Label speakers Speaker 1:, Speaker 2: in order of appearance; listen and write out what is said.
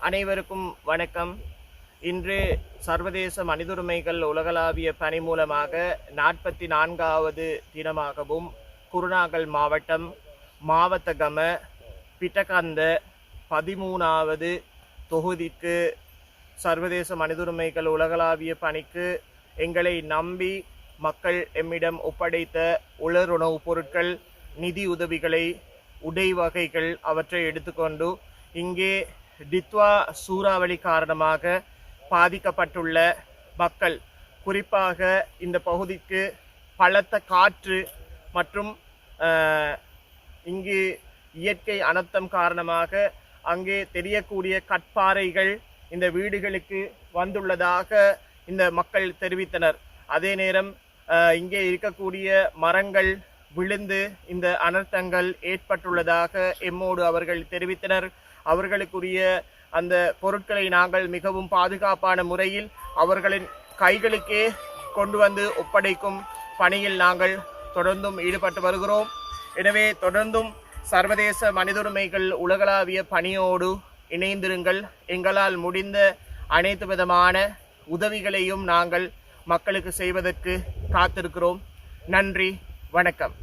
Speaker 1: அனைவருக்கும் வணக்கம். இன்று சர்வதேச மனிதுரிமைகள் உலகளாவிய பணி மூலமாக 44வது தினமாகவும் குருநாகல் மாவட்டம் மாவத்தகம பிட்டகந்த 13வது தொகுதிக்கு சர்வதேச மனிதுரிமைகள் உலகளாவிய பணிக்கு எங்களை நம்பி மக்கள் எம்மிடம் ஒப்படைத்த உலருணவுப் பொருட்கள், நிதி உதவிகளை, உடை வகைகள் அவற்றை எடுத்துக்கொண்டு இங்கே டித்வா சூறாவளி காரணமாக பாதிக்கப்பட்டுள்ள மக்கள், குறிப்பாக இந்த பகுதிக்கு பலத்த காற்று மற்றும் இங்கு இயற்கை அனர்த்தம் காரணமாக அங்கே தெரியக்கூடிய கற்பாறைகள் இந்த வீடுகளுக்கு வந்துள்ளதாக இந்த மக்கள் தெரிவித்தனர். அதே நேரம் இங்கே இருக்கக்கூடிய மரங்கள் விழுந்து இந்த அனர்த்தங்கள் ஏற்பட்டுள்ளதாக எம்மோடு அவர்கள் தெரிவித்தனர். அவர்களுக்குரிய அந்த பொருட்களை நாங்கள் மிகவும் பாதுகாப்பான முறையில் அவர்களின் கைகளுக்கே கொண்டு வந்து ஒப்படைக்கும் பணியில் நாங்கள் தொடர்ந்தும் ஈடுபட்டு வருகிறோம். எனவே தொடர்ந்தும் சர்வதேச மனிதுரிமைகள் உலகளாவிய பணியோடு இணைந்திருங்கள். எங்களால் முடிந்த அனைத்து விதமான உதவிகளையும் நாங்கள் மக்களுக்கு செய்வதற்கு காத்திருக்கிறோம். நன்றி, வணக்கம்.